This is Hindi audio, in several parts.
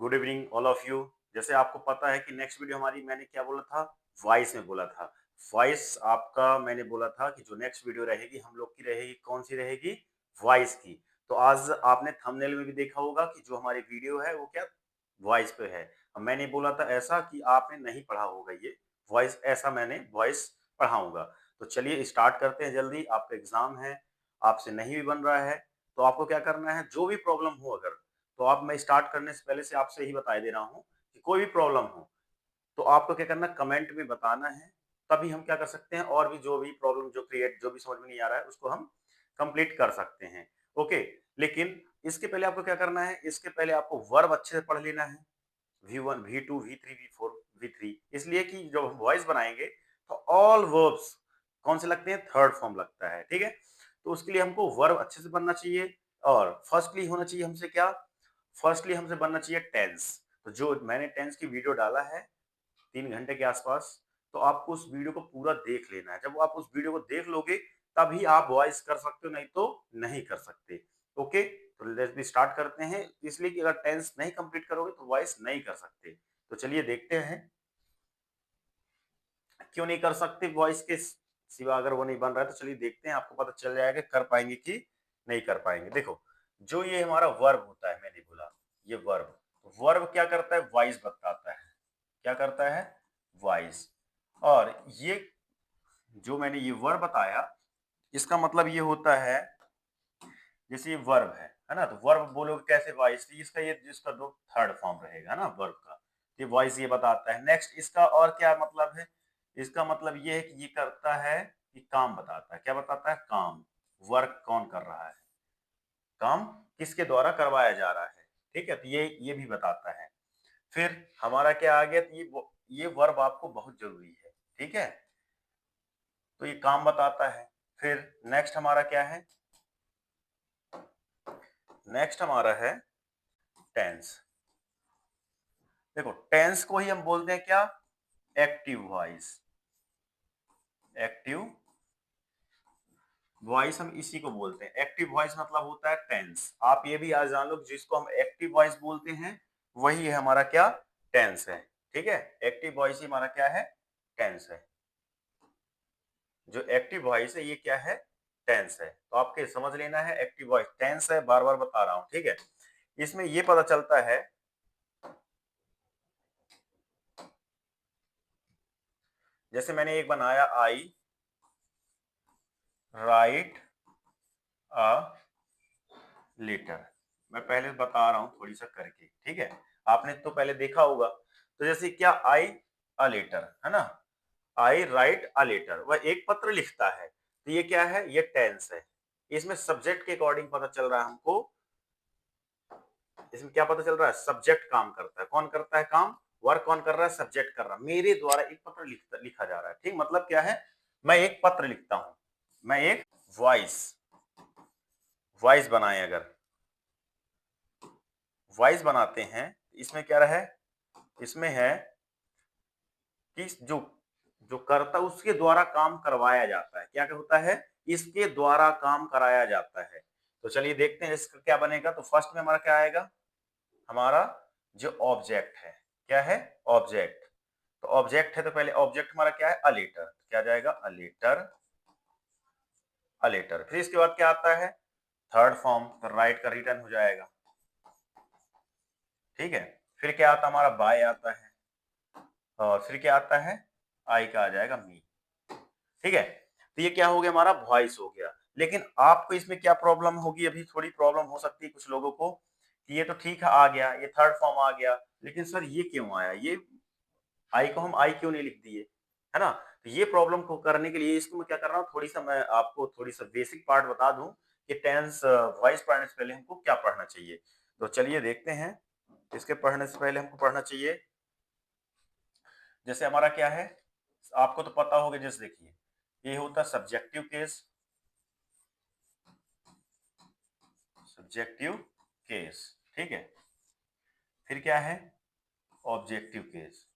Good evening all of you. जैसे आपको पता है कि नेक्स्ट वीडियो हमारी मैंने क्या बोला था, वॉइस में बोला था। वॉइस आपका मैंने बोला था कि जो नेक्स्ट वीडियो रहेगी हम लोग की रहेगी, कौन सी रहेगी, वॉइस की। तो आज आपने थंबनेल में भी देखा होगा कि जो हमारी वीडियो है वो क्या वॉइस पे है। अब मैंने बोला था ऐसा कि आपने नहीं पढ़ा होगा ये वॉइस, ऐसा मैंने वॉइस पढ़ाऊंगा। तो चलिए स्टार्ट करते हैं जल्दी। आपका एग्जाम है, आपसे नहीं भी बन रहा है, तो आपको क्या करना है, जो भी प्रॉब्लम हो अगर, तो आप मैं स्टार्ट करने से पहले से आपसे यही बता दे रहा हूँ कि कोई भी प्रॉब्लम हो तो आपको क्या करना, कमेंट में बताना है। तभी हम क्या कर सकते हैं, और भी जो भी प्रॉब्लम जो भी समझ में नहीं आ रहा है उसको हम कंप्लीट कर सकते हैं। ओके, लेकिन इसके पहले आपको क्या करना है, इसके पहले आपको वर्ब अच्छे से पढ़ लेना है। V1, V2, V3, V4, V3, इसलिए कि जब हम वॉइस बनाएंगे तो ऑल वर्ब्स कौन से लगते हैं, थर्ड फॉर्म लगता है। ठीक है, तो उसके लिए हमको वर्ब अच्छे से बनना चाहिए। और फर्स्टली होना चाहिए हमसे क्या, फर्स्टली हमसे बनना चाहिए टेंस। तो जो मैंने टेंस की वीडियो डाला है 3 घंटे के आसपास, तो आपको उस वीडियो को पूरा देख लेना है। जब आप उस वीडियो को देख लोगे तभी आप वॉइस कर सकते हो, नहीं तो नहीं कर सकते। ओके, तो लेट्स बी स्टार्ट करते हैं। इसलिए कि अगर टेंस नहीं कंप्लीट करोगे तो वॉइस नहीं कर सकते। तो चलिए देखते हैं क्यों नहीं कर सकते वॉइस के सिवा। अगर वो नहीं बन रहा है तो चलिए देखते हैं, आपको पता चल जाएगा कर पाएंगे कि नहीं कर पाएंगे। देखो, जो ये हमारा वर्ब होता है, मैंने बोला ये वर्ब, वर्ब क्या करता है, वॉइस बताता है। क्या करता है, वॉइस। और ये जो मैंने ये वर्ब बताया, इसका मतलब ये होता है, जैसे ये वर्ब है ना, तो वर्ब बोलोगे कैसे, वॉइस, इसका ये जिसका दो थर्ड फॉर्म रहेगा ना वर्ब का, ये वॉइस ये बताता है। नेक्स्ट इसका और क्या मतलब है, इसका मतलब ये है कि ये करता है कि काम बताता है। क्या बताता है, काम, वर्क कौन कर रहा है, काम किसके द्वारा करवाया जा रहा है। ठीक है, तो ये भी बताता है। फिर हमारा क्या आ गया, तो ये वर्ब आपको बहुत जरूरी है। ठीक है, तो ये काम बताता है। फिर नेक्स्ट हमारा क्या है, नेक्स्ट हमारा है टेंस। देखो, टेंस को ही हम बोलते हैं क्या, एक्टिव वॉइस। एक्टिव वॉइस हम इसी को बोलते हैं। एक्टिव वॉइस मतलब होता है टेंस। आप ये भी आज जान लो, जिसको हम एक्टिव वॉइस बोलते हैं वही है हमारा क्या, टेंस है। ठीक है, एक्टिव वॉइस ही हमारा क्या है, टेंस है। जो एक्टिव वॉइस है ये क्या है, टेंस है। तो आपके समझ लेना है, एक्टिव वॉइस टेंस है, बार बार बता रहा हूं। ठीक है, इसमें ये पता चलता है, जैसे मैंने एक बनाया, आई राइट अ लेटर। मैं पहले बता रहा हूं थोड़ी सा करके। ठीक है, आपने तो पहले देखा होगा। तो जैसे क्या, आई अ लेटर है ना, आई राइट अ लेटर, वह एक पत्र लिखता है। तो ये क्या है, ये टेंस है। इसमें सब्जेक्ट के अकॉर्डिंग पता चल रहा है हमको, इसमें क्या पता चल रहा है, सब्जेक्ट काम करता है। कौन करता है काम, वर्क कौन कर रहा है, सब्जेक्ट कर रहा है। मेरे द्वारा एक पत्र लिखा जा रहा है। ठीक, मतलब क्या है, मैं एक पत्र लिखता हूं, मैं एक वॉइस, वॉइस बनाए, अगर वॉइस बनाते हैं, इसमें क्या रहे, इसमें है कि जो जो करता उसके द्वारा काम करवाया जाता है। क्या होता है, इसके द्वारा काम कराया जाता है। तो चलिए देखते हैं इसका क्या बनेगा। तो फर्स्ट में हमारा क्या आएगा, हमारा जो ऑब्जेक्ट है, क्या है, ऑब्जेक्ट। तो ऑब्जेक्ट है, तो पहले ऑब्जेक्ट हमारा क्या है, अ लेटर। क्या जाएगा, अ लेटर, अ लेटर। फिर इसके बाद क्या आता है, थर्ड फॉर्म, तो राइट का रिटर्न हो जाएगा। ठीक है, फिर क्या आता है, हमारा बाय आता है। और फिर क्या आता है, आई का आ जाएगा मी। ठीक है, तो ये क्या हो गया, हमारा वॉइस हो गया। लेकिन आपको इसमें क्या प्रॉब्लम होगी, अभी थोड़ी प्रॉब्लम हो सकती है कुछ लोगों को, कि ये तो ठीक है आ गया, ये थर्ड फॉर्म आ गया, लेकिन सर ये क्यों आया, ये आई को हम आई क्यों नहीं लिख दिए, है ना। तो ये प्रॉब्लम को करने के लिए इसको मैं क्या कर रहा हूँ, थोड़ी सा मैं आपको थोड़ी सा बेसिक पार्ट बता दूं कि टेंस वॉइस पढ़ने से पहले हमको क्या पढ़ना चाहिए। तो चलिए देखते हैं। इसके पढ़ने से पहले हमको पढ़ना चाहिए, जैसे हमारा क्या है, आपको तो पता होगा। जैसे देखिए, ये होता है सब्जेक्टिव केस, सब्जेक्टिव केस। ठीक है, फिर क्या है, ऑब्जेक्टिव केस।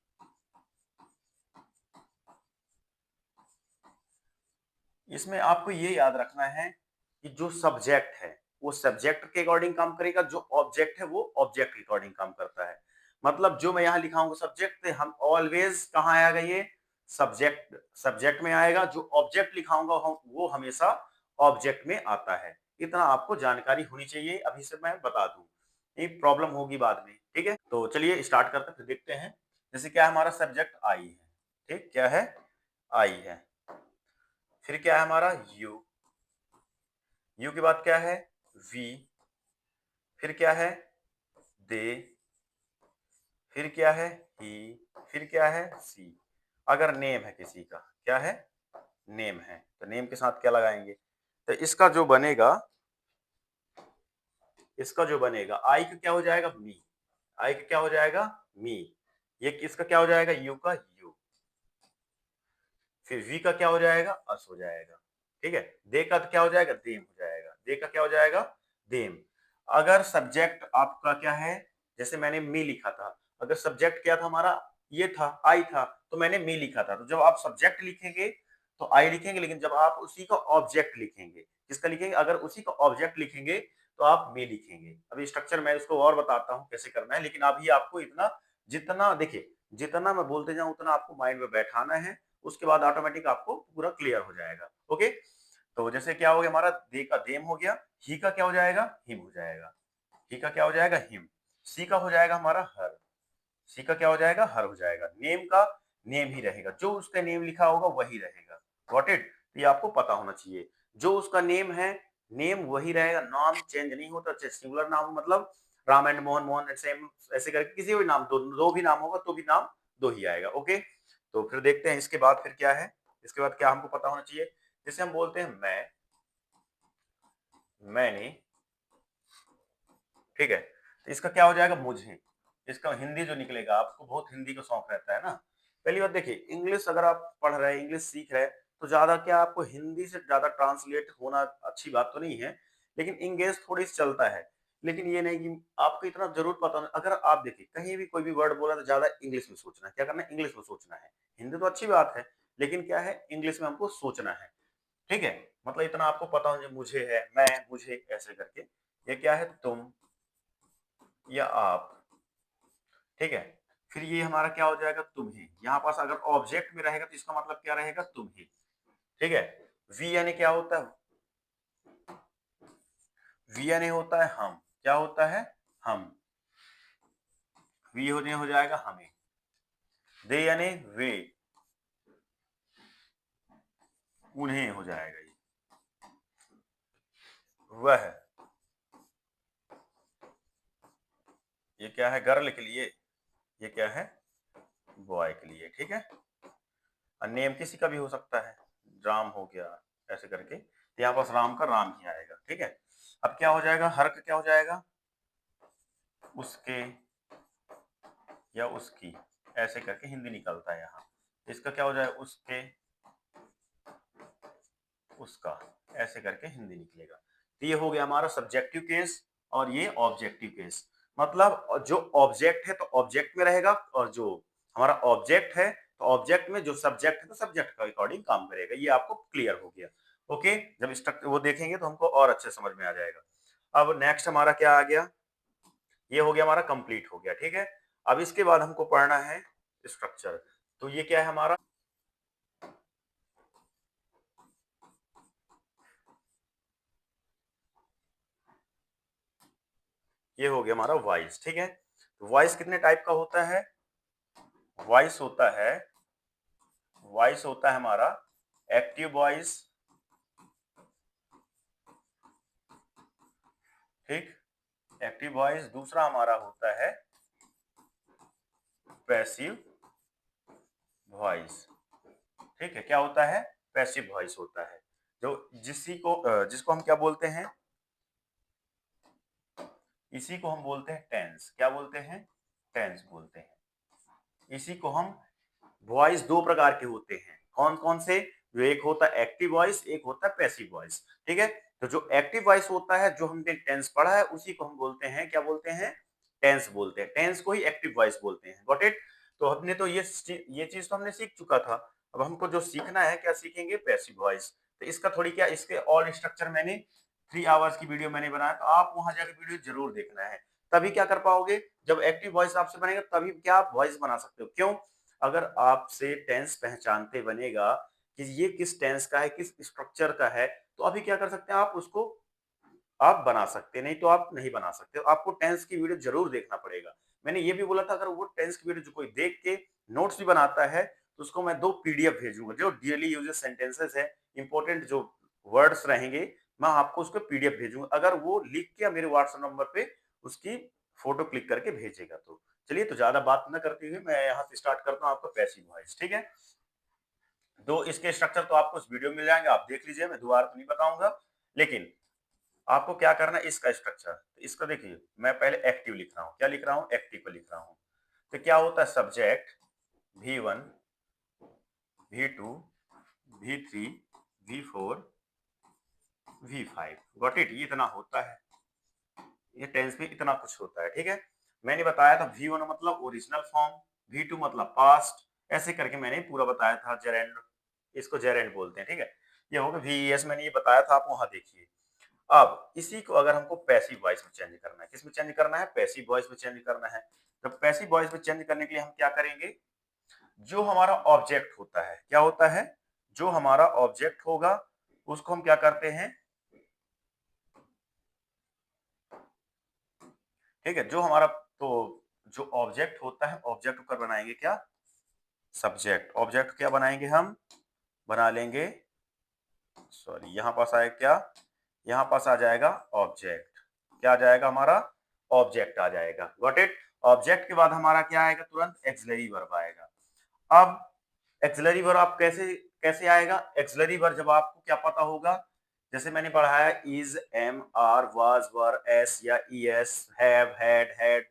इसमें आपको ये याद रखना है कि जो सब्जेक्ट है वो सब्जेक्ट के अकॉर्डिंग काम करेगा, जो ऑब्जेक्ट है वो ऑब्जेक्ट के अकॉर्डिंग काम करता है। मतलब जो मैं यहाँ लिखाऊंगा सब्जेक्ट, हम ऑलवेज कहाँ आएगा, ये सब्जेक्ट, सब्जेक्ट में आएगा। जो ऑब्जेक्ट लिखाऊंगा वो हमेशा ऑब्जेक्ट में आता है। इतना आपको जानकारी होनी चाहिए, अभी से मैं बता दूं, ये प्रॉब्लम होगी बाद में। ठीक है, तो चलिए स्टार्ट करते हैं, फिर देखते हैं। जैसे क्या है, हमारा सब्जेक्ट आई है, ठीक, क्या है, आई है। फिर क्या है हमारा यू, यू के बाद क्या है वी, फिर क्या है दे, फिर क्या है ही, फिर क्या है सी। अगर नेम है किसी का, क्या है, नेम है, तो नेम के साथ क्या लगाएंगे, तो इसका जो बनेगा, इसका जो बनेगा आई का क्या हो जाएगा मी, आई का क्या हो जाएगा मी, ये किसका क्या हो जाएगा यू का यू, फिर वी का क्या हो जाएगा अस हो जाएगा। ठीक है, दे का क्या हो जाएगा देम हो जाएगा, दे का क्या हो जाएगा देम। अगर सब्जेक्ट आपका क्या है, जैसे मैंने मी लिखा था, अगर सब्जेक्ट क्या था हमारा, ये था आई था, तो मैंने मी लिखा था। तो जब आप सब्जेक्ट लिखेंगे तो आई लिखेंगे, लेकिन जब आप उसी का ऑब्जेक्ट लिखेंगे, किसका लिखेंगे, अगर उसी का ऑब्जेक्ट लिखेंगे तो आप मी लिखेंगे। अभी स्ट्रक्चर मैं इसको और बताता हूँ कैसे करना है, लेकिन अभी आपको इतना, जितना देखिए, जितना मैं बोलते जाऊं उतना आपको माइंड में बैठाना है, उसके बाद ऑटोमेटिक आपको पूरा क्लियर हो जाएगा। ओके, तो जैसे क्या हो गया हमारा, दे का देम हो गया, ही का क्या हो जाएगा हिम हो जाएगा, ही का क्या हो जाएगा हिम, सी का हो जाएगा हमारा हर, सी का क्या हो जाएगा हर हो जाएगा, नेम का नेम ही रहेगा, जो उसका नेम लिखा होगा वही रहेगा। गॉट इट, ये आपको पता होना चाहिए, जो उसका नेम है नेम वही रहेगा, नाम चेंज नहीं होता। चाहे सिंगुलर नाम मतलब Ram and Mohan, Mohan and same, ऐसे करके किसी भी नाम, दो भी नाम होगा तो भी नाम दो ही आएगा। ओके, तो फिर देखते हैं इसके बाद फिर क्या है, इसके बाद क्या हमको पता होना चाहिए। जैसे हम बोलते हैं मैं, मैंने, ठीक है, तो इसका क्या हो जाएगा मुझे, इसका हिंदी जो निकलेगा, आपको बहुत हिंदी का शौक रहता है ना। पहली बात देखिए, इंग्लिश अगर आप पढ़ रहे हैं, इंग्लिश सीख रहे हैं, तो ज्यादा क्या आपको हिंदी से ज्यादा ट्रांसलेट होना अच्छी बात तो नहीं है, लेकिन इंग्लिश थोड़ी सी चलता है। लेकिन ये नहीं कि आपको इतना जरूर पता नहीं, अगर आप देखिए कहीं भी कोई भी वर्ड बोला तो ज्यादा इंग्लिश में सोचना है, क्या करना है इंग्लिश में सोचना है। हिंदी तो अच्छी बात है, लेकिन क्या है इंग्लिश में हमको सोचना है। ठीक है, मतलब इतना आपको पता होना चाहिए, मुझे है, मैं, मुझे, ऐसे करके। ये क्या है तुम या आप, ठीक है, फिर ये हमारा क्या हो जाएगा तुम ही, यहाँ पास अगर ऑब्जेक्ट में रहेगा तो इसका मतलब क्या रहेगा तुम ही। ठीक है, वी यानी क्या होता है, वी यानी होता है हम, क्या होता है हम, वी होने हो जाएगा हमें, दे यानी वे, उन्हें हो जाएगा, वह, ये क्या है गर्ल के लिए, ये क्या है बॉय के लिए। ठीक है, नेम किसी का भी हो सकता है, राम हो गया, ऐसे करके, तो यहाँ पास राम का राम ही आएगा। ठीक है, अब क्या हो जाएगा हर का क्या हो जाएगा उसके या उसकी, ऐसे करके हिंदी निकलता है यहाँ। इसका क्या हो जाए उसके, उसका, ऐसे करके हिंदी निकलेगा। तो ये हो गया हमारा सब्जेक्टिव केस और ये ऑब्जेक्टिव केस। मतलब जो ऑब्जेक्ट है तो ऑब्जेक्ट में रहेगा, और जो हमारा ऑब्जेक्ट है तो ऑब्जेक्ट में, जो सब्जेक्ट है तो सब्जेक्ट के अकॉर्डिंग काम करेगा। ये आपको क्लियर हो गया। ओके, जब स्ट्रक्चर वो देखेंगे तो हमको और अच्छे समझ में आ जाएगा। अब नेक्स्ट हमारा क्या आ गया, ये हो गया हमारा कंप्लीट हो गया। ठीक है, अब इसके बाद हमको पढ़ना है स्ट्रक्चर। तो ये क्या है हमारा, ये हो गया हमारा वॉइस। ठीक है, तो वॉइस कितने टाइप का होता है, वॉइस होता है, वॉइस होता है हमारा एक्टिव वॉइस, ठीक, एक्टिव वॉइस। दूसरा हमारा होता है पैसिव वॉइस। ठीक है, क्या होता है पैसिव वॉइस होता है, जो जिसको हम क्या बोलते हैं, इसी को हम बोलते हैं टेंस। क्या बोलते हैं, टेंस बोलते हैं। इसी को हम, वॉइस दो प्रकार के होते हैं, कौन कौन से, जो एक होता है एक्टिव वॉइस, एक होता है पैसिव वॉइस। ठीक है, तो जो एक्टिव वॉइस होता है, जो हमने टेंस पढ़ा है, उसी को हम बोलते हैं, क्या बोलते हैं टेंस बोलते हैं, टेंस को ही एक्टिव वॉइस बोलते हैं। गॉट इट, तो हमने तो ये चीज तो हमने सीख चुका था। अब हमको जो सीखना है, क्या सीखेंगे पैसिव वॉइस। तो इसका थोड़ी क्या, इसके और स्ट्रक्चर मैंने 3 आवर्स की वीडियो मैंने बनाया, तो आप वहां जाकर वीडियो जरूर देखना है, तभी क्या कर पाओगे, जब एक्टिव वॉइस आपसे बनेगा तभी क्या आप वॉइस बना सकते हो। क्यों? अगर आपसे टेंस पहचानते बनेगा कि ये किस टेंस का है, किस स्ट्रक्चर का है, तो अभी क्या कर सकते हैं, आप उसको आप बना सकते हैं, नहीं तो आप नहीं बना सकते। आपको टेंस की वीडियो जरूर देखना पड़ेगा। मैंने ये भी बोला था, अगर वो टेंस की वीडियो जो कोई देख के नोट्स भी बनाता है तो उसको मैं 2 पीडीएफ भेजूंगा, जो डेली यूजेस सेंटेंसेस है, इंपॉर्टेंट जो वर्ड्स रहेंगे, मैं आपको उसको पीडीएफ भेजूंगा, अगर वो लिख के मेरे व्हाट्सएप नंबर पे उसकी फोटो क्लिक करके भेजेगा तो। चलिए, तो ज्यादा बात न करते हुए मैं यहाँ से स्टार्ट करता हूँ आपका पैसिव वॉइस। ठीक है, दो इसके स्ट्रक्चर तो आपको इस वीडियो में मिल जाएंगे, आप देख लीजिए, मैं दोबारा तो नहीं बताऊंगा। लेकिन आपको क्या करना है, इसका स्ट्रक्चर, तो इसका देखिए, मैं पहले एक्टिव लिख रहा हूँ, क्या लिख रहा हूँ, एक्टिव को लिख रहा हूँ। तो क्या होता है, subject V1, V2, V3, V4, V5, got it, ये इतना होता है, ये टेंस में इतना कुछ होता है। ठीक है, मैंने बताया था V1 मतलब ओरिजिनल फॉर्म, V2 मतलब पास्ट, ऐसे करके मैंने पूरा बताया था, जेरेंड, इसको जेरेंड बोलते हैं। ठीक है, ये होगा VES, मैंने ये बताया था, आप वहां देखिए। अब इसी को अगर हमको पैसिव वॉइस में चेंज करना है, किस में चेंज करना है, पैसिव वॉइस में चेंज करना है। तो पैसिव वॉइस में चेंज करने के लिए हम क्या करेंगे, जो हमारा ऑब्जेक्ट होता है, क्या होता है, जो हमारा ऑब्जेक्ट होगा उसको हम क्या करते हैं, ठीक है, जो हमारा, तो जो ऑब्जेक्ट होता है, ऑब्जेक्ट को बनाएंगे क्या, सब्जेक्ट। ऑब्जेक्ट क्या बनाएंगे हम, बना लेंगे, सॉरी यहाँ पास आए क्या, यहाँ पास आ जाएगा ऑब्जेक्ट, क्या आ जाएगा हमारा, ऑब्जेक्ट आ जाएगा, गॉट इट। ऑब्जेक्ट के बाद हमारा क्या आएगा, तुरंत एक्सिलरी वर्ब आएगा। अब एक्सिलरी वर्ब आप कैसे कैसे आएगा, एक्सिलरी वर्ब जब आपको क्या पता होगा, जैसे मैंने पढ़ाया is, am, are, was, were, S या E S, have, had,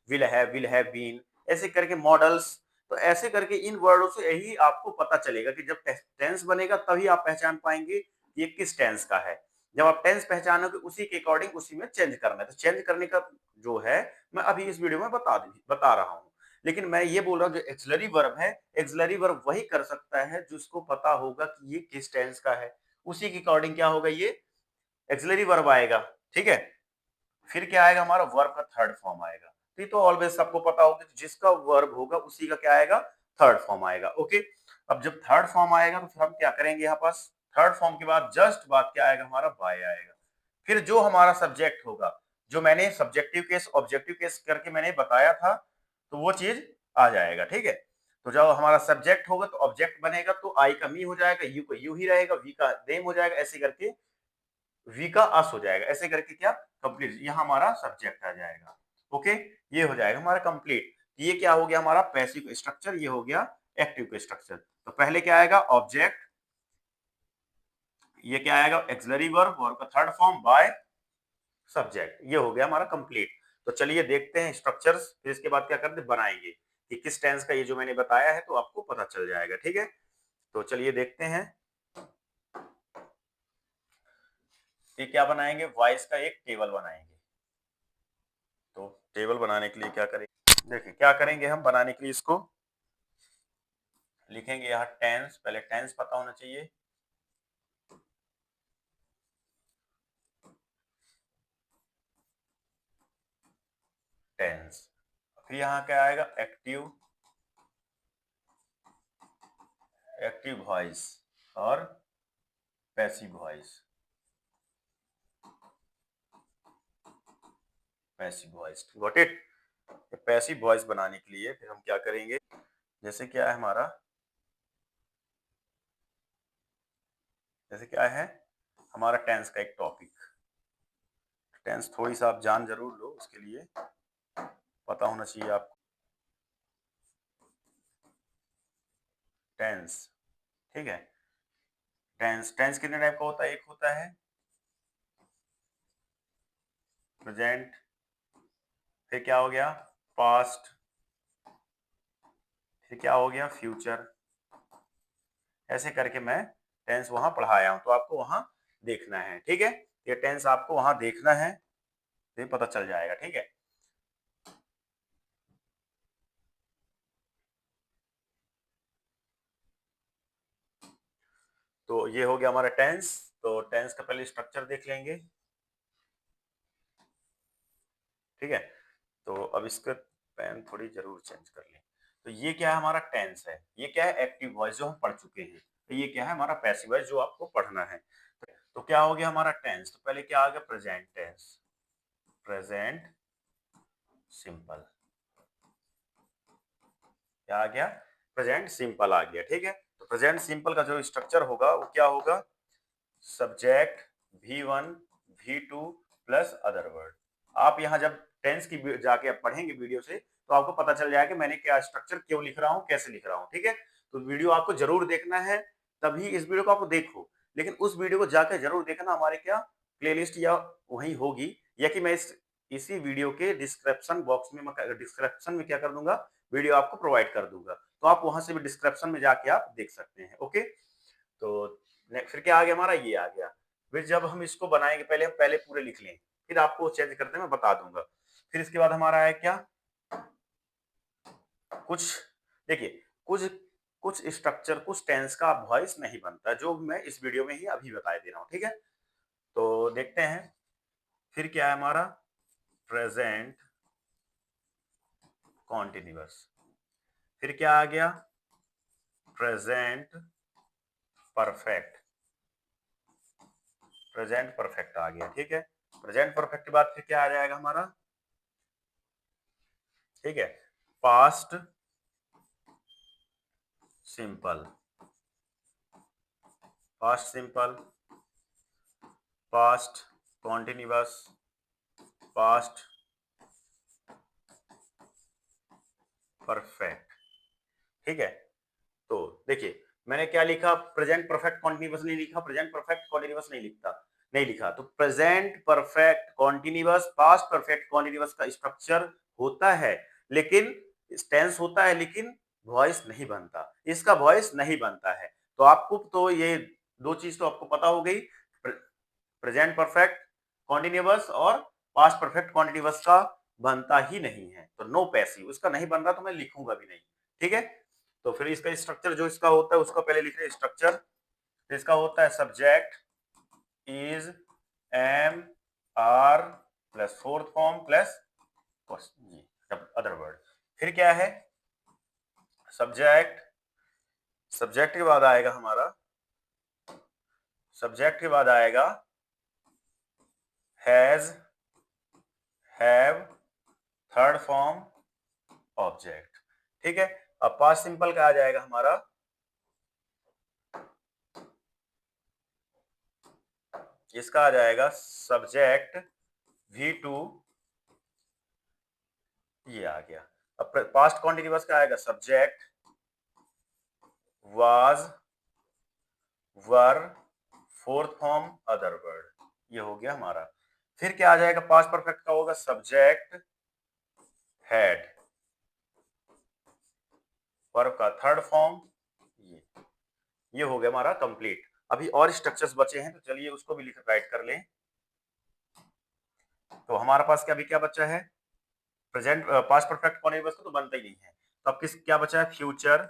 will have been, ऐसे करके मॉडल्स। तो ऐसे करके इन वर्डों से यही आपको पता चलेगा कि जब टेंस बनेगा तभी आप पहचान पाएंगे ये किस टेंस का है। जब आप टेंस पहचानोगे उसी के अकॉर्डिंग उसी में चेंज करना है। तो चेंज करने का जो है मैं अभी इस वीडियो में बता रहा हूँ। लेकिन मैं ये बोल रहा हूँ जो एक्सिलरी वर्ब है, एक्सिलरी वर्ब वही कर सकता है जिसको पता होगा कि ये किस टेंस का है, उसी के अकॉर्डिंग क्या होगा, ये एक्सिलरी वर्ब आएगा। ठीक है, फिर क्या आएगा, हमारा वर्ब का थर्ड फॉर्म आएगा। ये तो ऑलवेज सबको पता होगा कि जिसका वर्ब होगा उसी का क्या आएगा, थर्ड फॉर्म आएगा। ओके, अब जब थर्ड फॉर्म आएगा तो फिर हम क्या करेंगे, यहाँ पास थर्ड फॉर्म के बाद जस्ट बाद क्या आएगा, हमारा बाय आएगा। फिर जो हमारा सब्जेक्ट होगा, जो मैंने सब्जेक्टिव केस ऑब्जेक्टिव केस करके मैंने बताया था, तो वो चीज आ जाएगा। ठीक है, तो जब हमारा सब्जेक्ट होगा तो ऑब्जेक्ट बनेगा, तो आई का मी हो जाएगा, यू का यू ही रहेगा, वी का देम हो जाएगा, ऐसे करके वी का अस हो जाएगा, ऐसे करके क्या कंप्लीट, यहाँ हमारा सब्जेक्ट आ जाएगा। ओके, ये हो जाएगा हमारा कंप्लीट। ये क्या हो गया, हमारा पैसिव स्ट्रक्चर, ये हो गया एक्टिव का स्ट्रक्चर। तो पहले क्या आएगा, ऑब्जेक्ट, ये क्या आएगा, एक्सिलरी वर्ब, वर्ब का थर्ड फॉर्म बाय सब्जेक्ट, ये हो गया हमारा कंप्लीट। तो चलिए देखते हैं स्ट्रक्चर्स, फिर इसके बाद क्या करते बनाएंगे कि किस टेंस का, ये जो मैंने बताया है तो आपको पता चल जाएगा। ठीक है, तो चलिए देखते हैं ये क्या बनाएंगे, वॉइस का एक टेबल बनाएंगे। तो टेबल बनाने के लिए क्या करेंगे, देखिए क्या करेंगे हम बनाने के लिए, इसको लिखेंगे यहाँ टेंस, पहले टेंस पता होना चाहिए, टेंस। फिर यहाँ क्या आएगा, एक्टिव, एक्टिव वॉइस और passive voice, passive voice, got it. Passive voice बनाने के लिए फिर हम क्या करेंगे, जैसे क्या है हमारा, जैसे क्या है हमारा टेंस का एक टॉपिक, टेंस थोड़ी सा आप जान जरूर लो, उसके लिए पता होना चाहिए आपको टेंस। ठीक है, टेंस, टेंस कितने टाइप का होता है, एक होता है प्रेजेंट, फिर क्या हो गया पास्ट, फिर क्या हो गया फ्यूचर, ऐसे करके मैं टेंस वहां पढ़ाया हूं, तो आपको वहां देखना है। ठीक है, ये टेंस आपको वहां देखना है, तो ये पता चल जाएगा। ठीक है, तो ये हो गया हमारा टेंस। तो टेंस का पहले स्ट्रक्चर देख लेंगे। ठीक है, तो अब इसका पेन थोड़ी जरूर चेंज कर लें। तो ये क्या है, हमारा टेंस है। ये क्या है, एक्टिव वॉइस जो हम पढ़ चुके हैं। तो ये क्या है, हमारा पैसिव वॉइस जो आपको पढ़ना है। तो क्या हो गया हमारा टेंस, तो पहले क्या आ गया, प्रेजेंट टेंस, प्रेजेंट सिंपल। क्या आ गया, प्रेजेंट सिंपल आ गया। ठीक है, तो प्रेजेंट सिंपल का जो स्ट्रक्चर होगा वो क्या होगा, subject V1 V2 plus other word. आप यहाँ जब टेंस की जाके आप पढ़ेंगे वीडियो से, तो आपको पता चल जाएगा कि मैंने क्या स्ट्रक्चर क्यों लिख रहा हूँ, कैसे लिख रहा हूँ। ठीक है, तो वीडियो आपको जरूर देखना है, तभी इस वीडियो को आपको देखो, लेकिन उस वीडियो को जाकर जरूर देखना। हमारे क्या प्लेलिस्ट या वहीं होगी, या कि मैं इसी वीडियो के डिस्क्रिप्शन बॉक्स में, डिस्क्रिप्शन में क्या कर दूंगा, वीडियो आपको प्रोवाइड कर दूंगा, तो आप वहां से भी डिस्क्रिप्शन में जाके आप देख सकते हैं। ओके, तो फिर क्या आ गया हमारा, ये आ गया। फिर जब हम इसको बनाएंगे, पहले हम पहले पूरे लिख लें, फिर आपको चेंज करते मैं बता दूंगा। फिर इसके बाद हमारा है क्या, कुछ देखिए, कुछ कुछ स्ट्रक्चर, कुछ टेंस का वॉइस नहीं बनता, जो मैं इस वीडियो में ही अभी बता दे रहा हूँ। ठीक है, तो देखते हैं। फिर क्या है हमारा, प्रेजेंट कॉन्टिन्यूअस। फिर क्या आ गया, प्रेजेंट परफेक्ट। प्रेजेंट परफेक्ट आ गया। ठीक है, प्रेजेंट परफेक्ट के बाद फिर क्या आ जाएगा हमारा, ठीक है, past simple, past simple, past continuous, past perfect. ठीक है, तो देखिए मैंने क्या लिखा, प्रेजेंट परफेक्ट कॉन्टिन्यूअस नहीं लिखा, प्रेजेंट परफेक्ट कॉन्टिन्यूअस नहीं लिखा। तो present perfect continuous, past perfect continuous का स्ट्रक्चर होता है, लेकिन टेंस होता है, लेकिन वॉइस नहीं बनता, इसका वॉइस नहीं बनता है। तो आपको तो ये दो चीज तो आपको पता हो गई, प्रेजेंट परफेक्ट कॉन्टिन्यूअस और पास्ट परफेक्ट कॉन्टिन्यूअस का बनता ही नहीं है, तो नो पैसिव, उसका नहीं बन रहा तो मैं लिखूंगा भी नहीं। ठीक है, तो फिर इसका स्ट्रक्चर जो इसका होता है उसका पहले लिख रहे स्ट्रक्चर। इसका होता है subject is am are plus fourth form plus other word. फिर क्या है, सब्जेक्ट, सब्जेक्ट के बाद आएगा हमारा, सब्जेक्ट के बाद आएगा has, have, third form object. ठीक है, अब पास्ट सिंपल का आ जाएगा हमारा, इसका आ जाएगा सब्जेक्ट V2, ये आ गया। अब पास्ट कॉन्टिन्यूअस का आएगा subject was, were, fourth form other word, ये हो गया हमारा। फिर क्या आ जाएगा, पास्ट परफेक्ट का होगा सब्जेक्ट हैड, वर्ब का थर्ड फॉर्म, ये हो गया हमारा कंप्लीट। अभी और स्ट्रक्चर्स बचे हैं, तो चलिए उसको भी लिख राइट कर लें। तो हमारे पास क्या, अभी क्या बचा है, प्रेजेंट पास्ट परफेक्ट कॉन्टिन्यूअस का तो बनता ही नहीं है, तो अब किस क्या बचा है, फ्यूचर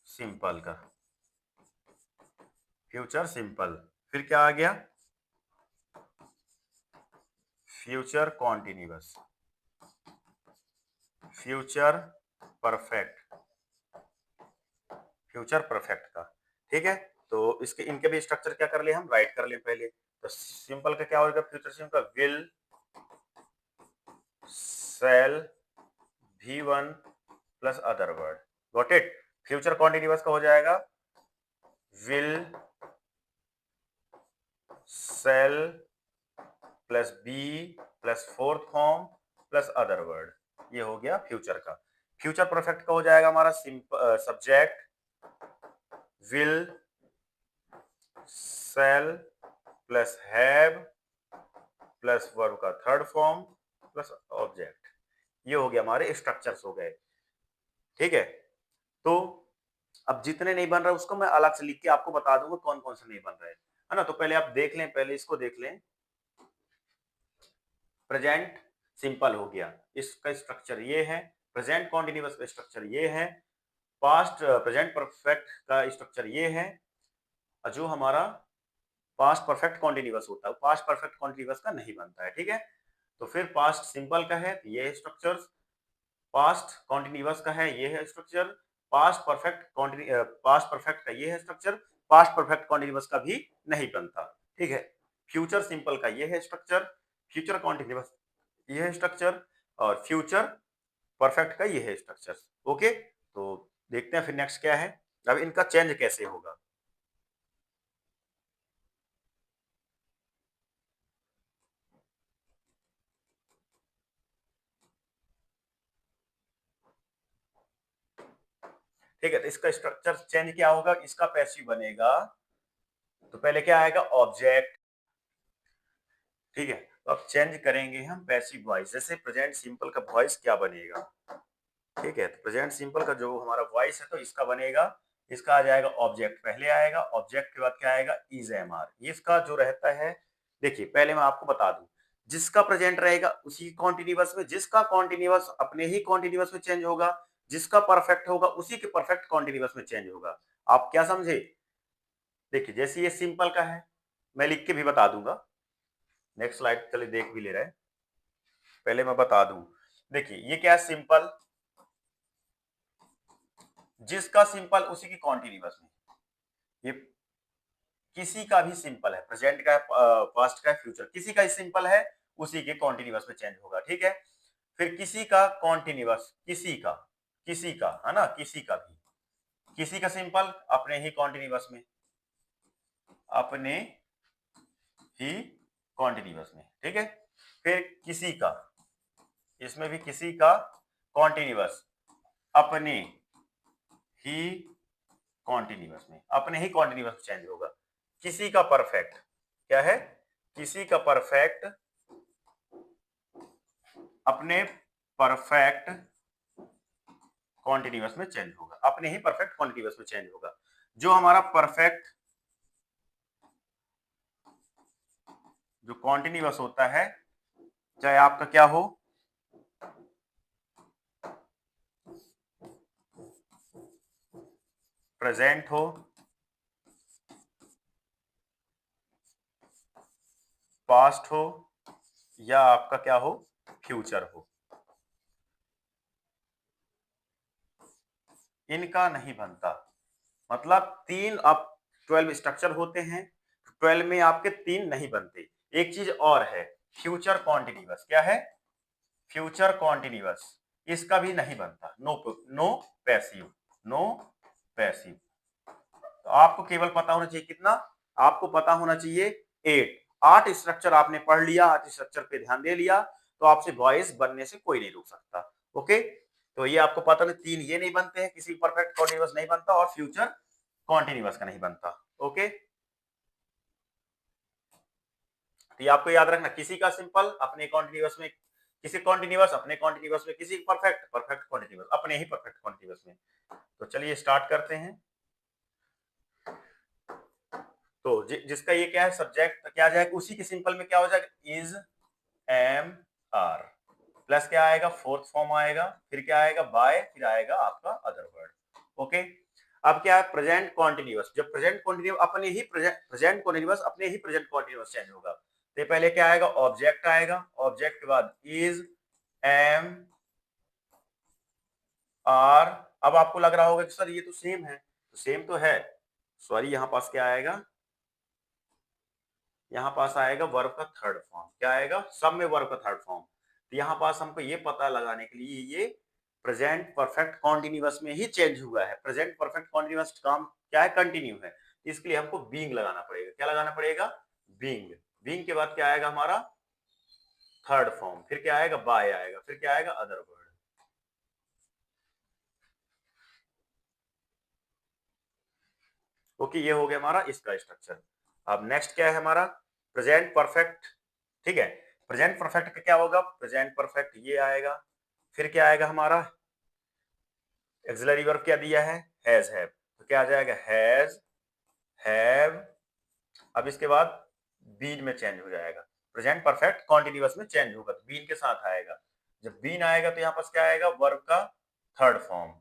सिंपल का, फ्यूचर सिंपल। फिर क्या आ गया, future continuous, future perfect, future perfect का। ठीक है, तो इसके इनके भी स्ट्रक्चर क्या कर ले, हम राइट कर ले पहले। तो सिंपल का क्या होगा, फ्यूचर सिंपल का will, shall, V1 plus other word, got it. Future continuous का हो जाएगा will, shall plus be plus fourth form plus other word, ये हो गया फ्यूचर का। फ्यूचर परफेक्ट का हो जाएगा हमारा subject will, shall plus have plus verb का थर्ड फॉर्म प्लस ऑब्जेक्ट, ये हो गया, हमारे स्ट्रक्चर्स हो गए। ठीक है, तो अब जितने नहीं बन रहा उसको मैं अलग से लिख के आपको बता दूंगा कौन कौन से नहीं बन रहे है ना। तो पहले आप देख लें, पहले इसको देख लें। प्रेजेंट सिंपल हो गया, इसका स्ट्रक्चर ये है। प्रेजेंट कॉन्टिन्यूअस का स्ट्रक्चर ये है। पास्ट प्रेजेंट परफेक्ट का स्ट्रक्चर ये है। जो हमारा पास्ट परफेक्ट कॉन्टिन्यूअस होता है, पास्ट परफेक्ट कॉन्टिन्यूअस का नहीं बनता है। ठीक है, तो फिर पास्ट सिंपल का है तो ये है स्ट्रक्चर, पास्ट कॉन्टिन्यूअस का है ये है स्ट्रक्चर, पास्ट परफेक्ट का ये है स्ट्रक्चर, पास्ट परफेक्ट कॉन्टिन्यूअस का भी नहीं बनता। ठीक है, फ्यूचर सिंपल का ये है स्ट्रक्चर, फ्यूचर कॉन्टिन्यूअस ये है स्ट्रक्चर, और फ्यूचर परफेक्ट का ये है स्ट्रक्चर। ओके, तो देखते हैं फिर नेक्स्ट क्या है, अब इनका चेंज कैसे होगा। ठीक है, तो इसका स्ट्रक्चर चेंज क्या होगा, इसका पैसिव बनेगा, तो पहले क्या आएगा ऑब्जेक्ट। ठीक है, तो अब चेंज करेंगे हम पैसिव वॉइस, जैसे प्रेजेंट सिंपल का वॉइस क्या बनेगा। ठीक है, तो प्रेजेंट सिंपल का जो हमारा वॉइस है तो इसका बनेगा, इसका आ जाएगा ऑब्जेक्ट पहले आएगा, ऑब्जेक्ट के बाद क्या आएगा इज एम आर। इसका जो रहता है, देखिए पहले मैं आपको बता दूं, जिसका प्रेजेंट रहेगा उसी कॉन्टिन्यूअस में, जिसका कॉन्टिन्यूअस अपने ही कॉन्टिन्यूअस में चेंज होगा, जिसका परफेक्ट होगा उसी के परफेक्ट कॉन्टिन्यूअस में चेंज होगा। आप क्या समझे, देखिए जैसे ये सिंपल का है, मैं लिख के भी बता दूंगा, नेक्स्ट स्लाइड चलिए देख भी ले रहे हैं, पहले मैं बता दूं। देखिए ये क्या है सिंपल, जिसका सिंपल उसी की कॉन्टिन्यूअस में, ये किसी का भी सिंपल है, प्रेजेंट का है, पास्ट का है, फ्यूचर, किसी का सिंपल है उसी के कॉन्टिन्यूअस में चेंज होगा। ठीक है, फिर किसी का कॉन्टिन्यूअस, किसी का है ना, किसी का भी, किसी का सिंपल अपने ही कॉन्टिन्यूअस में, अपने ही कॉन्टिन्यूअस में। ठीक है, फिर किसी का, इसमें भी किसी का कॉन्टिन्यूअस अपने ही कॉन्टिन्यूअस में, अपने ही कॉन्टिन्यूअस में चेंज होगा। किसी का परफेक्ट क्या है, किसी का परफेक्ट अपने परफेक्ट कॉन्टिन्यूअस में चेंज होगा, अपने ही परफेक्ट कॉन्टिन्यूअस में चेंज होगा। जो हमारा परफेक्ट जो कॉन्टिन्यूअस होता है, चाहे आपका क्या हो, प्रेजेंट हो, पास्ट हो, या आपका क्या हो फ्यूचर हो, इनका नहीं बनता। मतलब तीन, अब 12 स्ट्रक्चर होते हैं, 12 में आपके तीन नहीं बनते। एक चीज और है, फ्यूचर कॉन्टिन्यूअस, क्या है फ्यूचर कॉन्टिन्यूअस, इसका भी नहीं बनता, नो पैसिव, नो पैसिव। तो आपको केवल पता होना चाहिए कितना, आपको पता होना चाहिए 8 स्ट्रक्चर आपने पढ़ लिया, 8 स्ट्रक्चर पे ध्यान दे लिया, तो आपसे वॉइस बनने से कोई नहीं रोक सकता। ओके, तो ये आपको पता नहीं, तीन ये नहीं बनते हैं, किसी परफेक्ट कॉन्टिन्यूअस नहीं बनता, और फ्यूचर कॉन्टिन्यूअस का नहीं बनता। ओके, तो ये आपको याद रखना, किसी का सिंपल अपने कॉन्टिन्यूअस में, किसी कॉन्टिन्यूअस अपने कॉन्टिन्यूअस में, किसी परफेक्ट परफेक्ट कॉन्टिन्यूअस अपने ही परफेक्ट कॉन्टिन्यूअस में। तो चलिए स्टार्ट करते हैं। तो जिसका ये क्या है सब्जेक्ट, क्या आ जाएगा उसी के सिंपल में क्या हो जाएगा इज एम आर, प्लस क्या आएगा फोर्थ फॉर्म आएगा, फिर क्या आएगा बाय, फिर आएगा आपका अदर वर्ड। ओके, अब क्या है प्रेजेंट कॉन्टिन्यूअस, जब प्रेजेंट कॉन्टिन्यूअस अपने ही प्रेजेंट कॉन्टिन्यूअस अपने ही प्रेजेंट कॉन्टिन्यूअस चेंज होगा, तो पहले क्या आएगा ऑब्जेक्ट आएगा, ऑब्जेक्ट के बाद इज एम आर। अब आपको लग रहा होगा कि सर ये तो सेम है, तो सेम तो है, सॉरी यहाँ पास क्या आएगा, यहाँ पास आएगा वर्ब का थर्ड फॉर्म, क्या आएगा सब में वर्ब का थर्ड फॉर्म। तो यहाँ पास हमको ये पता लगाने के लिए ये प्रेजेंट परफेक्ट कॉन्टिन्यूअस में ही चेंज हुआ है, प्रेजेंट परफेक्ट कॉन्टिन्यूअस काम क्या है कंटिन्यू है, इसके लिए हमको बीइंग लगाना पड़ेगा, क्या लगाना पड़ेगा बीइंग, बीइंग के बाद क्या आएगा हमारा थर्ड फॉर्म, फिर क्या आएगा बाय आएगा, फिर क्या आएगा अदर वर्ड। ओके, ये हो गया हमारा इसका स्ट्रक्चर। अब नेक्स्ट क्या है हमारा प्रेजेंट परफेक्ट। ठीक है, प्रेजेंट परफेक्ट का क्या होगा, प्रेजेंट परफेक्ट ये आएगा, फिर क्या आएगा हमारा एक्सिलरी वर्ब क्या दिया है हैज हैव, तो क्या आ जाएगा हैज हैव। अब इसके बाद बीन में चेंज हो जाएगा, प्रेजेंट परफेक्ट कॉन्टिन्यूअस में चेंज होगा तो बीन के साथ आएगा, जब बीन आएगा तो यहाँ पास क्या आएगा वर्ब का थर्ड फॉर्म।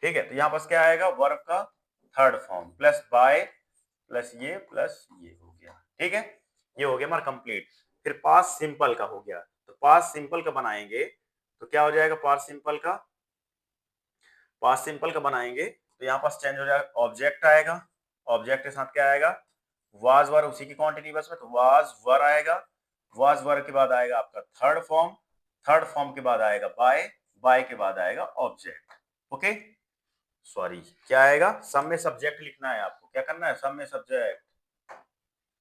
ठीक है, तो यहाँ पास क्या आएगा वर्ब का third form plus by plus ये हो गया। ठीक है, ये हो गया हमारा कंप्लीट। फिर पास्ट सिंपल का हो गया, तो पास्ट सिंपल का बनाएंगे तो क्या हो जाएगा, पास्ट सिंपल का बनाएंगे तो यहाँ पास चेंज हो जाएगा, ऑब्जेक्ट आएगा, ऑब्जेक्ट के साथ क्या आएगा, वाज वर, उसी की कॉन्टिन्यूअस में तो वाज वर आएगा, वाज वर के बाद आएगा आपका थर्ड फॉर्म, थर्ड फॉर्म के बाद आएगा बाय, बाय के बाद आएगा ऑब्जेक्ट। ओके, सॉरी क्या आएगा, सब में सब्जेक्ट लिखना है आपको, क्या करना है, सब में सब्जेक्ट,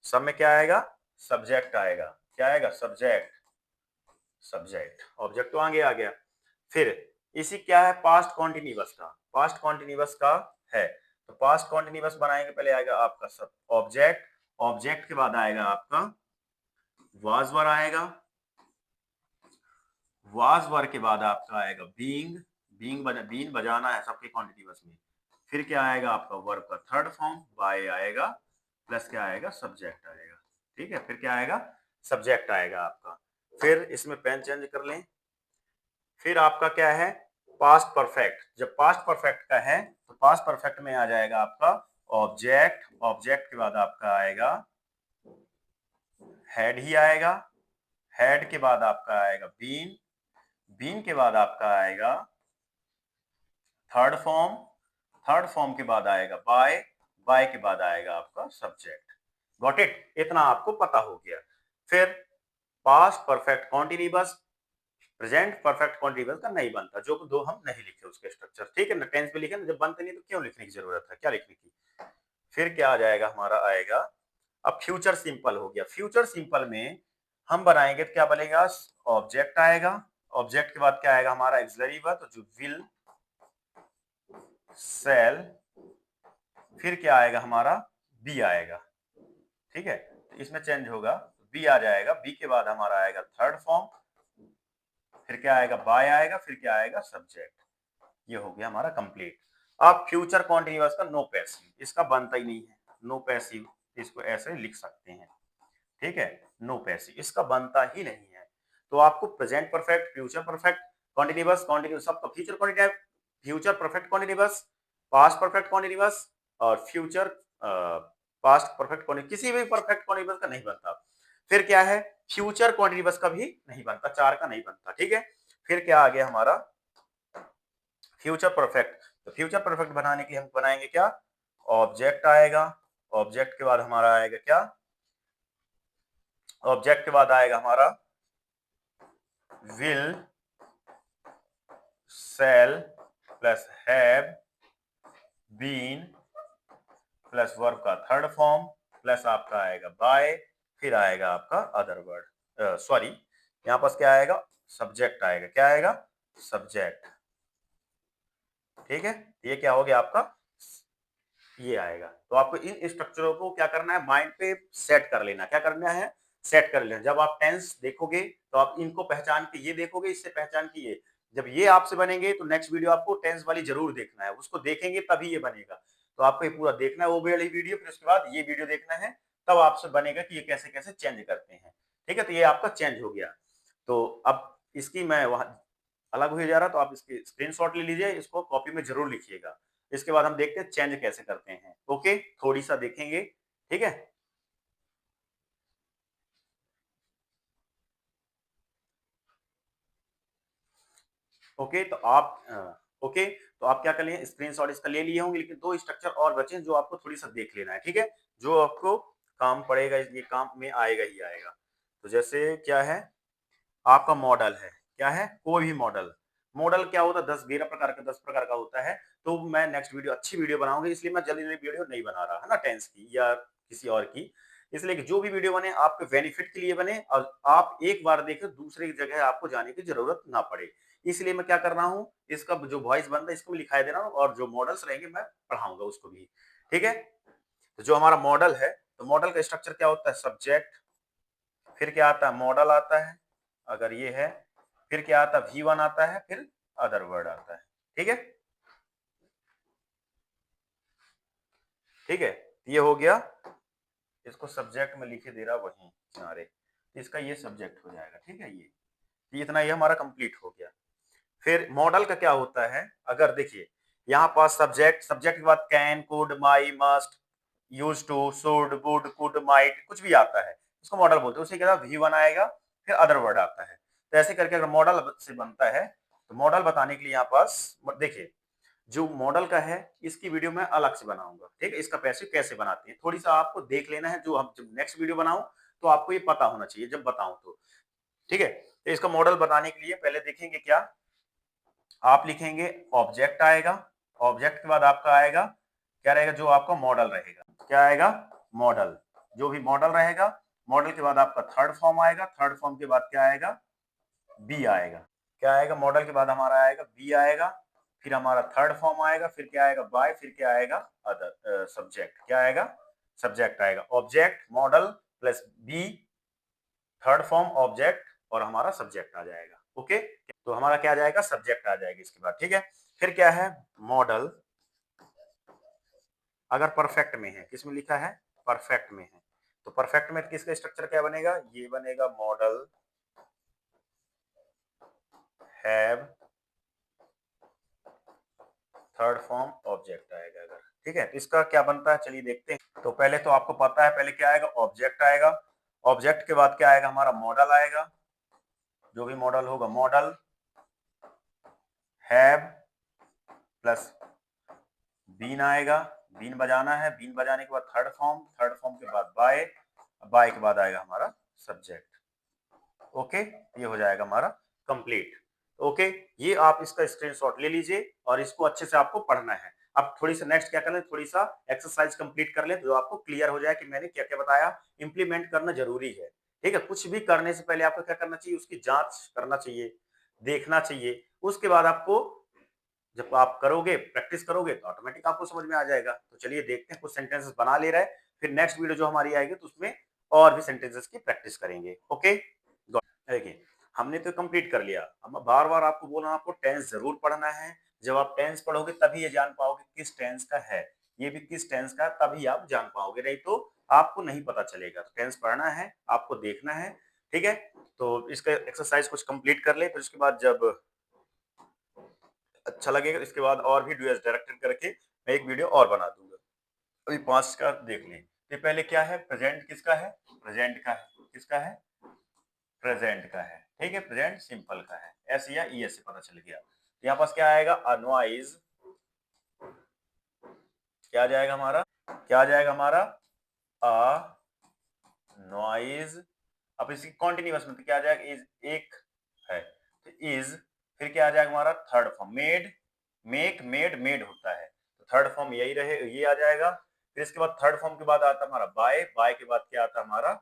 सब में क्या आएगा, सब्जेक्ट आएगा, क्या आएगा, सब्जेक्ट, सब्जेक्ट, ऑब्जेक्ट तो आगे आ गया। फिर इसी क्या है, पास्ट कॉन्टिन्यूअस का, पास्ट कॉन्टिन्यूअस का है, तो पास्ट कॉन्टिन्यूअस बनाएंगे, पहले आएगा आपका सब ऑब्जेक्ट, ऑब्जेक्ट के बाद आएगा आपका वाज वर आएगा, वाज वर के बाद आपका आएगा बीइंग, बीइंग बजाना है सबके कॉन्टिन्यूअस में। फिर क्या आएगा आपका वर्ब का थर्ड फॉर्म बाय आएगा, प्लस क्या आएगा, सब्जेक्ट आएगा। ठीक है, फिर क्या आएगा, सब्जेक्ट आएगा आपका। फिर इसमें पेन चेंज कर लें, फिर आपका क्या है, पास्ट परफेक्ट, जब पास्ट परफेक्ट का है तो पास्ट परफेक्ट में आ जाएगा आपका ऑब्जेक्ट, ऑब्जेक्ट के बाद आपका आएगा हेड ही आएगा, हेड के बाद आपका आएगा बीन, बीन के बाद आपका आएगा थर्ड फॉर्म, थर्ड फॉर्म के बाद आएगा बाय, बाय के बाद आएगा आपका सब्जेक्ट। गॉट इट, इतना आपको पता हो गया। फिर past perfect continuous, present perfect continuous का नहीं बनता, जो दो हम नहीं लिखे उसके स्ट्रक्चर, ठीक है ना, टेंस पे लिखे ना, जब बनते नहीं तो क्यों लिखने की जरूरत है, क्या लिखने की। फिर क्या आ जाएगा हमारा, आएगा अब फ्यूचर सिंपल हो गया, फ्यूचर सिंपल में हम बनाएंगे तो क्या बनेगा, ऑब्जेक्ट आएगा, ऑब्जेक्ट के बाद क्या आएगा हमारा एक्सिलरी वर्ब, जो विल, सेल, फिर क्या आएगा हमारा, बी आएगा। ठीक है, तो इसमें चेंज होगा, बी आ जाएगा, बी के बाद हमारा आएगा थर्ड फॉर्म, फिर क्या आएगा, बाय आएगा, फिर क्या आएगा, सब्जेक्ट। ये हो गया हमारा कंप्लीट। अब फ्यूचर कॉन्टिन्यूअस का नो पैसिव, इसका बनता ही नहीं है, नो पैसिव, इसको ऐसे लिख सकते हैं। ठीक है, नो पैसिव इसका बनता ही नहीं है। तो आपको present perfect, future perfect continuous, continuous सबका future continuous, future perfect continuous, past perfect continuous और फ्यूचर पास्ट परफेक्ट कॉन्टिन्यूअस, किसी भी परफेक्ट कॉन्टिन्यूअस का नहीं बनता। फिर क्या है, फ्यूचर कॉन्टिन्यूअस का भी नहीं बनता, चार का नहीं बनता। ठीक है, फिर क्या आ गया हमारा, फ्यूचर परफेक्ट। तो फ्यूचर परफेक्ट बनाने के लिए हम बनाएंगे क्या, ऑब्जेक्ट आएगा, ऑब्जेक्ट के बाद हमारा आएगा क्या, ऑब्जेक्ट के बाद आएगा हमारा will, shall plus have, been plus verb का थर्ड फॉर्म, प्लस आपका आएगा बाय, फिर आएगा आपका अदर वर्ड, सॉरी यहां पास क्या आएगा, सब्जेक्ट आएगा, क्या आएगा, सब्जेक्ट। ठीक है, ये क्या हो गया आपका, ये आएगा। तो आपको इन स्ट्रक्चरों को क्या करना है, माइंड पे सेट कर लेना, क्या करना है, सेट कर लेना। जब आप टेंस देखोगे तो आप इनको पहचान के ये देखोगे, इससे पहचान के ये, जब ये आपसे बनेंगे तो नेक्स्ट वीडियो आपको टेंस वाली जरूर देखना है, उसको देखेंगे तभी ये बनेगा। तो आपको ये पूरा देखना है वो वाली वीडियो, फिर उसके बाद ये वीडियो देखना है, तब आपसे बनेगा कि ये कैसे कैसे चेंज करते हैं। ठीक है, तो ये आपका चेंज हो गया। तो अब इसकी मैं वहां अलग हो जा रहा, तो आप इसकी स्क्रीनशॉट ले लीजिए, इसको कॉपी में जरूर लिखिएगा। इसके बाद हम देखते हैं चेंज कैसे करते हैं। ओके, थोड़ी सा देखेंगे। ठीक है, ओके तो आप ओके तो आप क्या कर लिए, स्क्रीनशॉट इसका ले लिए होंगे, लेकिन दो स्ट्रक्चर और बचे जो आपको थोड़ी सा देख लेना है। ठीक है, जो आपको काम पड़ेगा, ये काम में आएगा ही आएगा। तो जैसे क्या है, आपका मॉडल है, क्या है, कोई भी मॉडल, मॉडल क्या होता है, 10 का होता है। तो मैं नेक्स्ट वीडियो अच्छी वीडियो बनाऊंगी, इसलिए मैं जल्दी जल्दी वीडियो नहीं बना रहा है ना, टेंस की या किसी और की। इसलिए कि जो भी वीडियो बने आपके बेनिफिट के लिए बने, और आप एक बार देखें दूसरी जगह आपको जाने की जरूरत ना पड़े। इसलिए मैं क्या कर रहा हूँ, इसका जो वॉइस बनता है इसको भी लिखाई दे रहा हूँ, और जो मॉडल्स रहेंगे मैं पढ़ाऊंगा उसको भी। ठीक है, तो जो हमारा मॉडल है, तो मॉडल का स्ट्रक्चर क्या होता है, सब्जेक्ट, फिर क्या आता है, मॉडल आता है, अगर ये है, फिर क्या आता है, V1 आता है, फिर अदर वर्ड आता है। ठीक है, ठीक है, ये हो गया, इसको सब्जेक्ट में लिखे दे रहा वही किनारे, इसका ये सब्जेक्ट हो जाएगा। ठीक है, ये इतना ये हमारा कंप्लीट हो गया। फिर मॉडल का क्या होता है, अगर देखिए यहाँ पास सब्जेक्ट, सब्जेक्ट के बाद can, could, may, must, use to, should, would, could, might, कुछ भी आता है उसको मॉडल बोलते हैं। उसी के बाद V1 आएगा, फिर अदर वर्ड आता है। तो ऐसे करके अगर मॉडल से बनता है तो मॉडल बताने के लिए यहाँ पास देखिए, जो मॉडल का है इसकी वीडियो मैं अलग से बनाऊंगा, ठीक है। इसका पैसे कैसे बनाते हैं थोड़ी सा आपको देख लेना है, जो हम जब नेक्स्ट वीडियो बनाऊं तो आपको ये पता होना चाहिए जब बताऊं तो, ठीक है। तो इसका मॉडल बताने के लिए पहले देखेंगे क्या, आप लिखेंगे ऑब्जेक्ट आएगा, ऑब्जेक्ट के बाद आपका आएगा क्या रहेगा, जो आपका मॉडल रहेगा, क्या आएगा, मॉडल। जो भी मॉडल रहेगा, मॉडल के बाद आपका थर्ड फॉर्म आएगा, थर्ड फॉर्म के बाद क्या आएगा, बी आएगा। क्या आएगा, मॉडल के बाद हमारा आएगा बी आएगा, फिर हमारा थर्ड फॉर्म आएगा, फिर क्या आएगा बाय, फिर क्या आएगा अदर सब्जेक्ट, क्या आएगा, सब्जेक्ट आएगा। Object, modal plus be, third form, object और हमारा सब्जेक्ट आ जाएगा। ओके, तो हमारा क्या आ जाएगा, सब्जेक्ट आ जाएगा इसके बाद, ठीक है। फिर क्या है, मॉडल अगर परफेक्ट में है, किसमें लिखा है, परफेक्ट में है, तो परफेक्ट में किसका स्ट्रक्चर क्या बनेगा, ये बनेगा model have third form object आएगा अगर, ठीक है। तो इसका क्या बनता है चलिए देखते हैं। तो पहले तो आपको पता है, पहले क्या आएगा, ऑब्जेक्ट आएगा, ऑब्जेक्ट के बाद क्या आएगा, हमारा मॉडल आएगा, जो भी मॉडल होगा, मॉडल हैव प्लस बीन आएगा, बीन बजाना है, बीन बजाने के बाद थर्ड फॉर्म, थर्ड फॉर्म के बाद बाय, बाय के बाद आएगा हमारा सब्जेक्ट। ओके, ये हो जाएगा हमारा कंप्लीट। ओके, ये आप इसका स्क्रीनशॉट ले लीजिए और इसको अच्छे से आपको पढ़ना है। अब थोड़ी सा नेक्स्ट क्या कर लें, थोड़ी सा एक्सरसाइज कंप्लीट कर लें, जो आपको क्लियर हो जाए कि मैंने क्या क्या बताया। इंप्लीमेंट करना जरूरी है, ठीक है। कुछ भी करने से पहले आपको क्या करना चाहिए, उसकी जांच करना चाहिए, देखना चाहिए। उसके बाद आपको जब आप करोगे, प्रैक्टिस करोगे तो ऑटोमेटिक आपको समझ में आ जाएगा। तो चलिए देखते हैं, कुछ सेंटेंसेस बना ले रहे हैं, फिर नेक्स्ट वीडियो जो हमारी आएगी तो उसमें और भी सेंटेंसेस की प्रैक्टिस करेंगे। ओके, देखिए हमने तो कंप्लीट कर लिया। अब बार बार आपको बोल रहा हूं, आपको टेंस जरूर पढ़ना है। जब आप टेंस पढ़ोगे तभी ये जान पाओगे किस टेंस का है, ये भी किस टेंस का, तभी आप जान पाओगे, नहीं तो आपको नहीं पता चलेगा। तो टेंस पढ़ना है, आपको देखना है, ठीक है। तो इसका एक्सरसाइज कुछ कंप्लीट कर ले, फिर उसके बाद जब अच्छा लगेगा इसके बाद और भी डुएट्स डायरेक्टेड करके मैं एक वीडियो और बना दूंगा। अभी 5 का देख लें। तो पहले क्या है, प्रेजेंट किसका है, प्रेजेंट का है, किसका है, प्रेजेंट का है, ठीक है। प्रेजेंट सिंपल का है, एस या ई एस से पता चल गया। तो यहाँ पास क्या आएगा, अनवाइज, क्या आ जाएगा हमारा, क्या आ जाएगा हमारा, अ नॉइज। अब इसकी कॉन्टिन्यूअस में तो क्या आ जाएगा, इज एक है तो इज, फिर क्या आ जाएगा हमारा third form, made, make, made, made होता है, तो थर्ड फॉर्म यही रहे, ये आ जाएगा। फिर इसके बाद थर्ड फॉर्म के बाद आता है हमारा बाय, बाय के बाद क्या आता है हमारा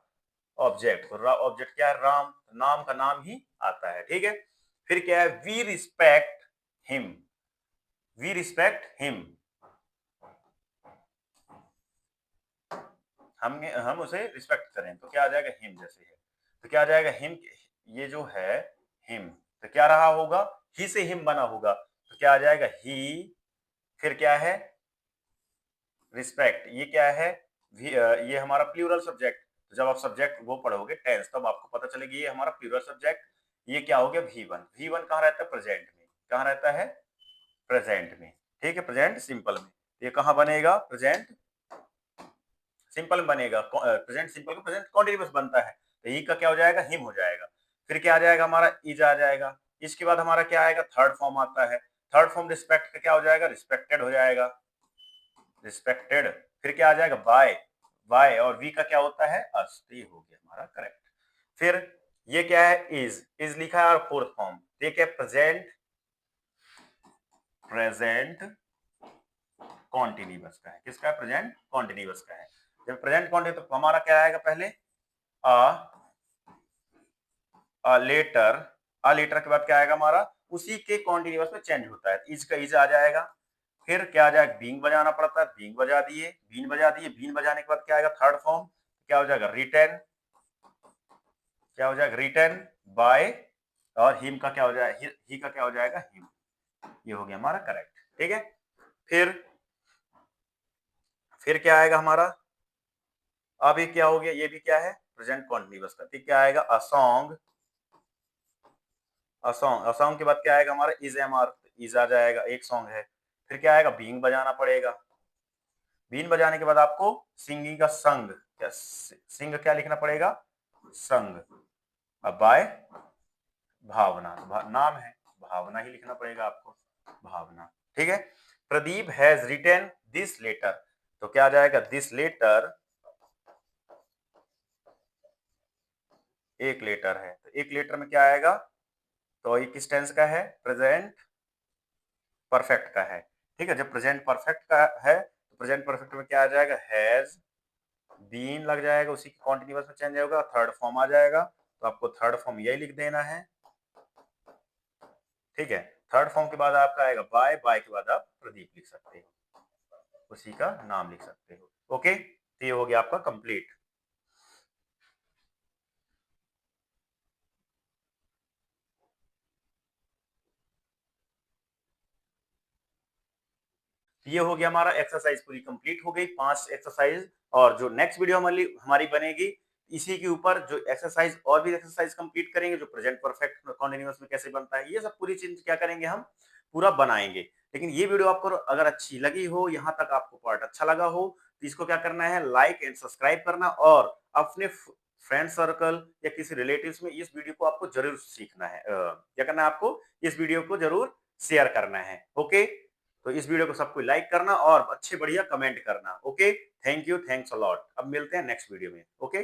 ऑब्जेक्ट, तो ऑब्जेक्ट क्या है, राम, नाम का नाम ही आता है, ठीक है। फिर क्या है, we respect him, we respect him, हम उसे रिस्पेक्ट करें, तो क्या आ जाएगा, हिम जैसे है, तो क्या आ जाएगा, हिम, ये जो है हिम, तो क्या रहा होगा, ही से हिम बना होगा, तो क्या आ जाएगा, ही, फिर क्या है, रिस्पेक्ट, ये क्या है, ये हमारा प्लूरल सब्जेक्ट। तो जब आप सब्जेक्ट वो पढ़ोगे टेंस, तब आपको पता चलेगी ये हमारा प्लूरल सब्जेक्ट। ये क्या हो गया, V1, V1 कहाँ रहता है, प्रेजेंट में, कहाँ रहता है, प्रेजेंट में, ठीक है, प्रेजेंट सिंपल में। ये कहाँ बनेगा, प्रेजेंट सिंपल में बनेगा, प्रेजेंट सिंपल का प्रेजेंट कॉन्टिन्यूअस बनता है, तो ही का क्या हो जाएगा, हिम हो जाएगा। फिर क्या आ जाएगा हमारा, इज आ जाएगा। इसके बाद हमारा क्या आएगा, थर्ड फॉर्म आता है, थर्ड फॉर्म रिस्पेक्ट का क्या हो जाएगा, रिस्पेक्टेड हो जाएगा, रिस्पेक्टेड। फिर क्या आ जाएगा, बाय, बाय, और वी का क्या होता है, अस, तो ये हो गया हमारा करेक्ट। फिर ये क्या है, इज लिखा है और फोर्थ फॉर्म, ठीक है, प्रेजेंट, प्रेजेंट कॉन्टिन्यूअस का है, किसका है, प्रेजेंट कॉन्टिन्यूअस का है। जब प्रेजेंट कॉन्टिन्यूअस तो हमारा क्या आएगा, पहले लेटर, लेटर के बाद क्या आएगा हमारा, उसी के कॉन्टिन्यूअस में चेंज होता है, इज का इज आ जाएगा। फिर क्या आ जाएगा, बीइंग बजाना पड़ता है, बीइंग बजा दिए, बीन बजा दिए, बीन बजाने के बाद क्या आएगा, थर्ड फॉर्म, क्या हो जाएगा, रिटर्न, क्या हो जाएगा, रिटर्न बाय, और हिम का क्या हो जाएगा, ही का क्या हो जाएगा, हिम। ये हो गया हमारा करेक्ट, ठीक है। फिर फिर क्या आएगा हमारा, अब ये क्या हो गया, ये भी क्या है, प्रेजेंट कॉन्टिन्यूअस का, ठीक, क्या आएगा, a song, a song, a song के बाद क्या आएगा हमारा, इज एम आर, इज आ जाएगा, एक सॉन्ग है। फिर क्या आएगा, बीइंग बजाना पड़ेगा, बीन बजाने के बाद आपको सिंगिंग का संग, क्या सिंग क्या लिखना पड़ेगा, संग। अब बाय भावना, नाम है भावना ही लिखना पड़ेगा आपको, भावना। ठीक है। Pradeep has written this letter, तो क्या आ जाएगा, दिस लेटर एक लेटर है, तो एक लेटर में क्या आएगा, तो ये किस टेंस का है, प्रेजेंट परफेक्ट का है। ठीक है, जब प्रेजेंट परफेक्ट का है तो प्रेजेंट परफेक्ट में क्या आ जाएगा, हैज बीन लग जाएगा, उसी की कॉन्टिन्यूअस में चेंज होगा, थर्ड फॉर्म आ जाएगा, तो आपको थर्ड फॉर्म यही लिख देना है। ठीक है, थर्ड फॉर्म के बाद आपका आएगा बाय, बाय के बाद आप प्रदीप लिख सकते हो, उसी का नाम लिख सकते हो। ओके, तो ये हो गया आपका कंप्लीट। ये हो गया हमारा एक्सरसाइज पूरी कंप्लीट हो गई, 5 एक्सरसाइज। और जो नेक्स्ट वीडियो हमारी बनेगी इसी के ऊपर, जो एक्सरसाइज और भी एक्सरसाइज कंप्लीट करेंगे, जो प्रेजेंट परफेक्ट कॉन्टिन्यूअस में कैसे बनता है, ये सब पूरी चीज क्या करेंगे, हम पूरा बनाएंगे। लेकिन ये वीडियो आपको अगर अच्छी लगी हो, यहाँ तक आपको पार्ट अच्छा लगा हो, तो इसको क्या करना है, लाइक एंड सब्सक्राइब करना, और अपने फ्रेंड सर्कल या किसी रिलेटिव्स में इस वीडियो को आपको जरूर सीखना है, क्या करना है आपको, इस वीडियो को जरूर शेयर करना है। ओके, तो इस वीडियो को सबको लाइक करना और अच्छे बढ़िया कमेंट करना। Okay, thank you, thanks a lot. अब मिलते हैं नेक्स्ट वीडियो में। ओके।